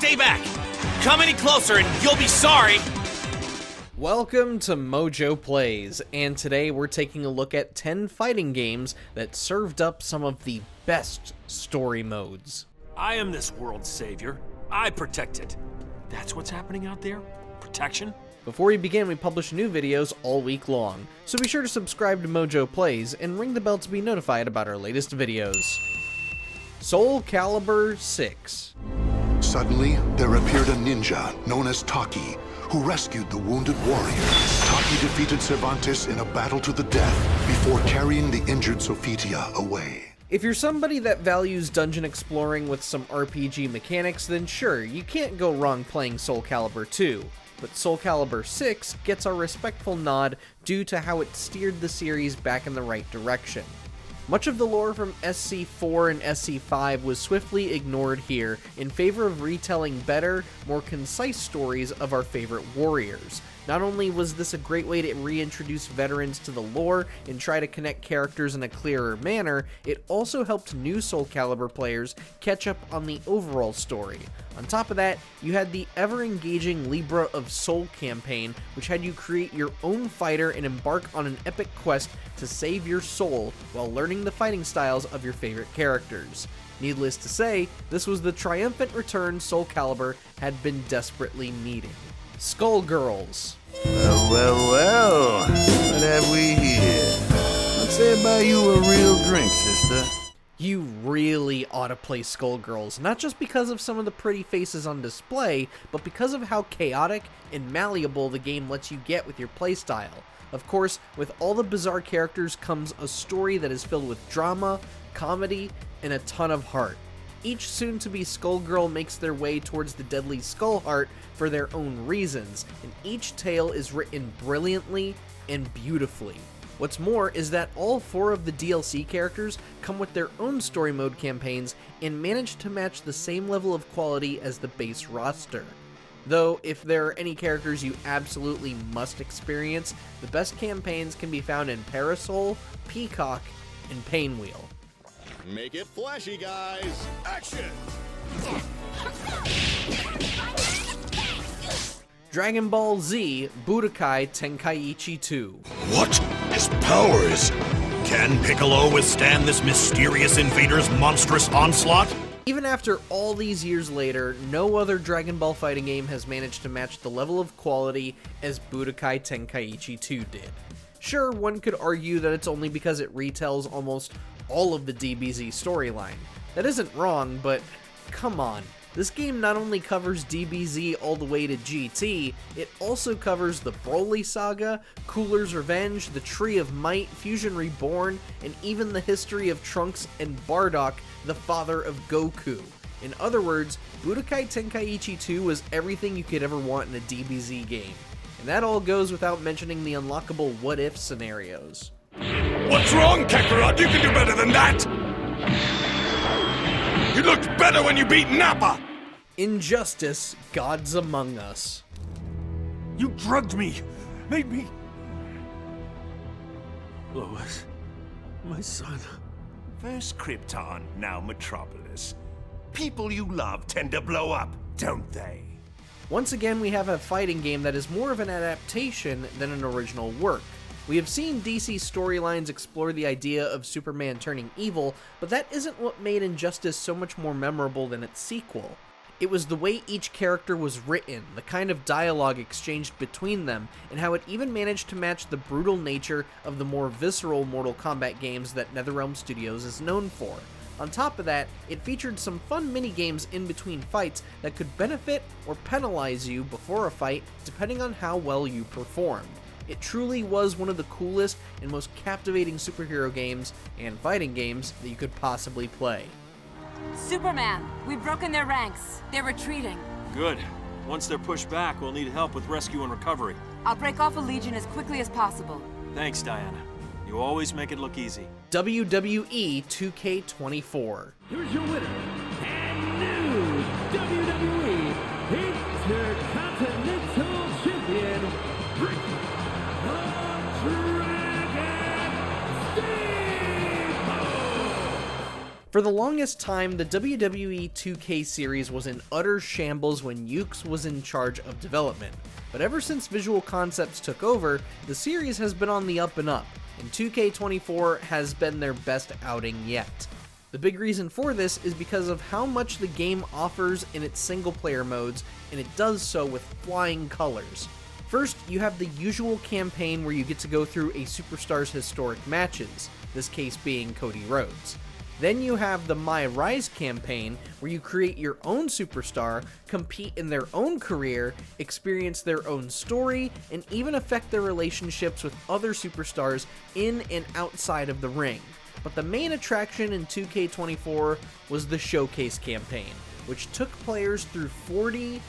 Stay back! Come any closer and you'll be sorry! Welcome to MojoPlays, and today we're taking a look at 10 fighting games that served up some of the best story modes. I am this world's savior. I protect it. That's what's happening out there? Protection? Before we begin, we publish new videos all week long, so be sure to subscribe to MojoPlays and ring the bell to be notified about our latest videos. Soulcalibur VI. Suddenly, there appeared a ninja known as Taki, who rescued the wounded warrior. Taki defeated Cervantes in a battle to the death before carrying the injured Sofitia away. If you're somebody that values dungeon exploring with some RPG mechanics, then sure, you can't go wrong playing Soulcalibur 2. But Soulcalibur VI gets our respectful nod due to how it steered the series back in the right direction. Much of the lore from SC4 and SC5 was swiftly ignored here in favor of retelling better, more concise stories of our favorite warriors. Not only was this a great way to reintroduce veterans to the lore and try to connect characters in a clearer manner, it also helped new Soulcalibur players catch up on the overall story. On top of that, you had the ever-engaging Libra of Soul campaign, which had you create your own fighter and embark on an epic quest to save your soul while learning the fighting styles of your favorite characters. Needless to say, this was the triumphant return Soulcalibur had been desperately needing. Skullgirls. Well, what have we here? Let's say buy you a real drink, sister. You really ought to play Skullgirls, not just because of some of the pretty faces on display, but because of how chaotic and malleable the game lets you get with your playstyle. Of course, with all the bizarre characters comes a story that is filled with drama, comedy, and a ton of heart. Each soon-to-be Skullgirl makes their way towards the deadly Skull Heart for their own reasons, and each tale is written brilliantly and beautifully. What's more is that all 4 of the DLC characters come with their own story mode campaigns and manage to match the same level of quality as the base roster. Though, if there are any characters you absolutely must experience, the best campaigns can be found in Parasol, Peacock, and Painwheel. Make it flashy, guys! Action! Dragon Ball Z Budokai Tenkaichi 2. What? His powers! Can Piccolo withstand this mysterious invader's monstrous onslaught? Even after all these years later, no other Dragon Ball fighting game has managed to match the level of quality as Budokai Tenkaichi 2 did. Sure, one could argue that it's only because it retells almost all of the DBZ storyline. That isn't wrong, but come on. This game not only covers DBZ all the way to GT, it also covers the Broly saga, Cooler's Revenge, the Tree of Might, Fusion Reborn, and even the history of Trunks and Bardock, the father of Goku. In other words, Budokai Tenkaichi 2 was everything you could ever want in a DBZ game. And that all goes without mentioning the unlockable what-if scenarios. What's wrong, Kakarot? You can do better than that! You looked better when you beat Nappa! Injustice, Gods Among Us. You drugged me! Made me... Lois, my son. First Krypton, now Metropolis. People you love tend to blow up, don't they? Once again, we have a fighting game that is more of an adaptation than an original work. We have seen DC storylines explore the idea of Superman turning evil, but that isn't what made Injustice so much more memorable than its sequel. It was the way each character was written, the kind of dialogue exchanged between them, and how it even managed to match the brutal nature of the more visceral Mortal Kombat games that NetherRealm Studios is known for. On top of that, it featured some fun mini-games in between fights that could benefit or penalize you before a fight, depending on how well you performed. It truly was one of the coolest and most captivating superhero games and fighting games that you could possibly play. Superman, we've broken their ranks. They're retreating. Good. Once they're pushed back, we'll need help with rescue and recovery. I'll break off a Legion as quickly as possible. Thanks, Diana. You always make it look easy. WWE 2K24. Here's your winner, and new WWE Intercontinental Champion, Rick the Dragon Steamboat! For the longest time, the WWE 2K series was in utter shambles when Yuke's was in charge of development, but ever since Visual Concepts took over, the series has been on the up and up, and 2K24 has been their best outing yet. The big reason for this is because of how much the game offers in its single-player modes, and it does so with flying colors. First, you have the usual campaign where you get to go through a superstar's historic matches, this case being Cody Rhodes. Then you have the My Rise campaign, where you create your own superstar, compete in their own career, experience their own story, and even affect their relationships with other superstars in and outside of the ring. But the main attraction in 2K24 was the Showcase campaign, which took players through 40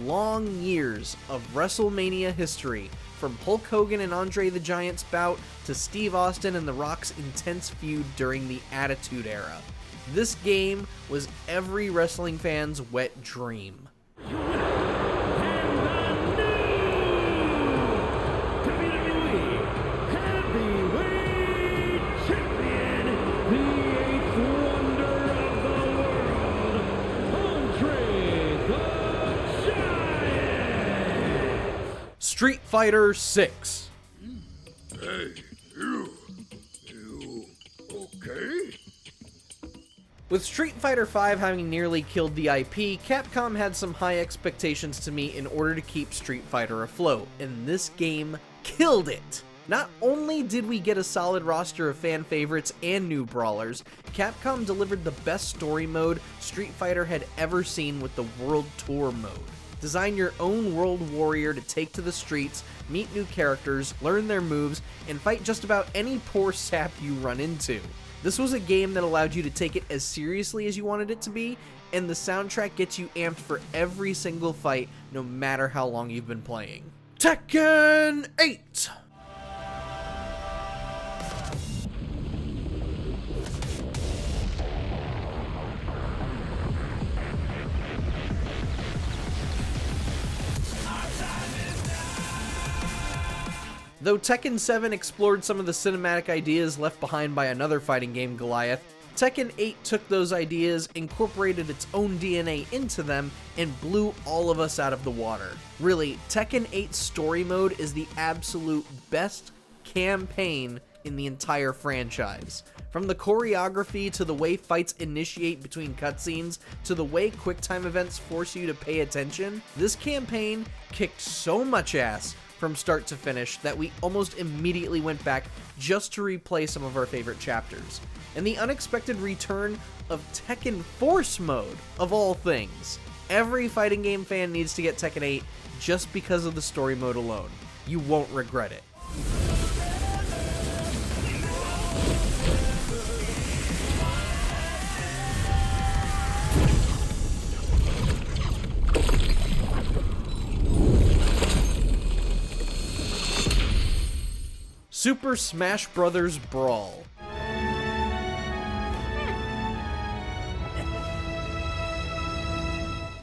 long years of WrestleMania history, from Hulk Hogan and Andre the Giant's bout to Steve Austin and The Rock's intense feud during the Attitude Era. This game was every wrestling fan's wet dream. Street Fighter VI. Hey, you okay? With Street Fighter V having nearly killed the IP, Capcom had some high expectations to meet in order to keep Street Fighter afloat, and this game killed it! Not only did we get a solid roster of fan favorites and new brawlers, Capcom delivered the best story mode Street Fighter had ever seen with the World Tour mode. Design your own world warrior to take to the streets, meet new characters, learn their moves, and fight just about any poor sap you run into. This was a game that allowed you to take it as seriously as you wanted it to be, and the soundtrack gets you amped for every single fight, no matter how long you've been playing. Tekken 8! Though Tekken 7 explored some of the cinematic ideas left behind by another fighting game, Goliath, Tekken 8 took those ideas, incorporated its own DNA into them, and blew all of us out of the water. Really, Tekken 8's story mode is the absolute best campaign in the entire franchise. From the choreography to the way fights initiate between cutscenes to the way QuickTime events force you to pay attention, this campaign kicked so much ass from start to finish that we almost immediately went back just to replay some of our favorite chapters. And the unexpected return of Tekken Force mode, of all things. Every fighting game fan needs to get Tekken 8 just because of the story mode alone. You won't regret it. Super Smash Bros. Brawl.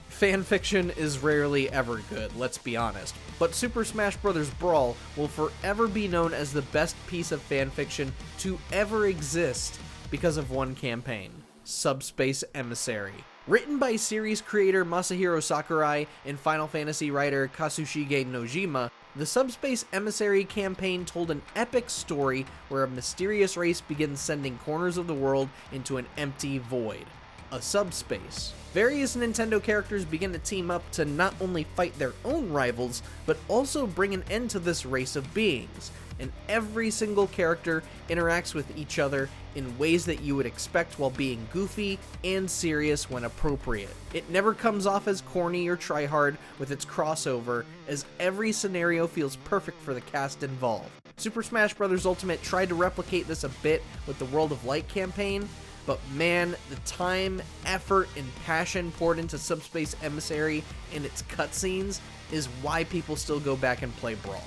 Fanfiction is rarely ever good, let's be honest, but Super Smash Bros. Brawl will forever be known as the best piece of fanfiction to ever exist because of one campaign, Subspace Emissary. Written by series creator Masahiro Sakurai and Final Fantasy writer Kazushige Nojima, the Subspace Emissary campaign told an epic story where a mysterious race begins sending corners of the world into an empty void, a subspace. Various Nintendo characters begin to team up to not only fight their own rivals, but also bring an end to this race of beings, and every single character interacts with each other in ways that you would expect while being goofy and serious when appropriate. It never comes off as corny or tryhard with its crossover, as every scenario feels perfect for the cast involved. Super Smash Bros. Ultimate tried to replicate this a bit with the World of Light campaign, but man, the time, effort, and passion poured into Subspace Emissary and its cutscenes is why people still go back and play Brawl.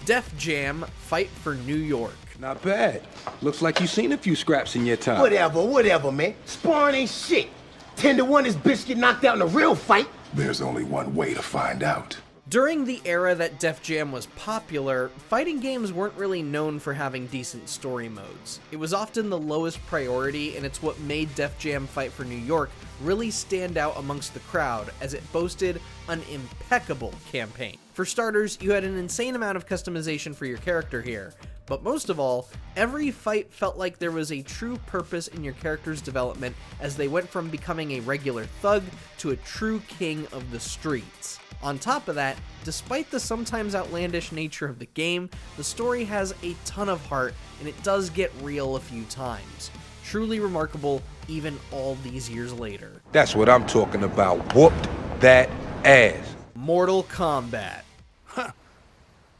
Def Jam Fight for New York. Not bad. Looks like you've seen a few scraps in your time. Whatever, man. Sparring ain't shit. 10-1 this bitch get knocked out in a real fight. There's only one way to find out. During the era that Def Jam was popular, fighting games weren't really known for having decent story modes. It was often the lowest priority, and it's what made Def Jam Fight for New York really stand out amongst the crowd, as it boasted an impeccable campaign. For starters, you had an insane amount of customization for your character here, but most of all, every fight felt like there was a true purpose in your character's development as they went from becoming a regular thug to a true king of the streets. On top of that, despite the sometimes outlandish nature of the game, the story has a ton of heart and it does get real a few times. Truly remarkable even all these years later. That's what I'm talking about. Whooped that ass. Mortal Kombat. Huh.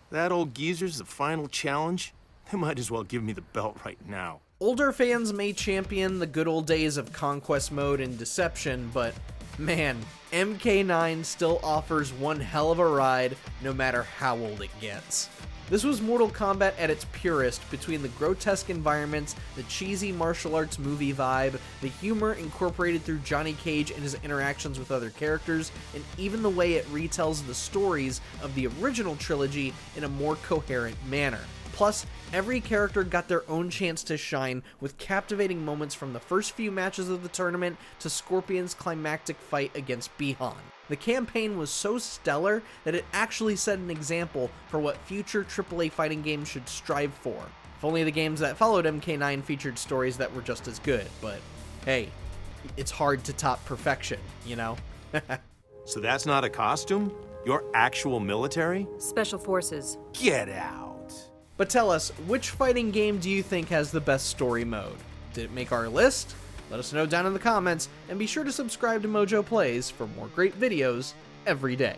That old geezer's the final challenge? They might as well give me the belt right now. Older fans may champion the good old days of Conquest Mode and Deception, but man, MK9 still offers one hell of a ride no matter how old it gets. This was Mortal Kombat at its purest, between the grotesque environments, the cheesy martial arts movie vibe, the humor incorporated through Johnny Cage and his interactions with other characters, and even the way it retells the stories of the original trilogy in a more coherent manner. Plus, every character got their own chance to shine, with captivating moments from the first few matches of the tournament to Scorpion's climactic fight against Bihan. The campaign was so stellar that it actually set an example for what future AAA fighting games should strive for. If only the games that followed MK9 featured stories that were just as good, but hey, it's hard to top perfection, you know? So that's not a costume? You're actual military? Special Forces. Get out. But tell us, which fighting game do you think has the best story mode? Did it make our list? Let us know down in the comments, and be sure to subscribe to MojoPlays for more great videos every day.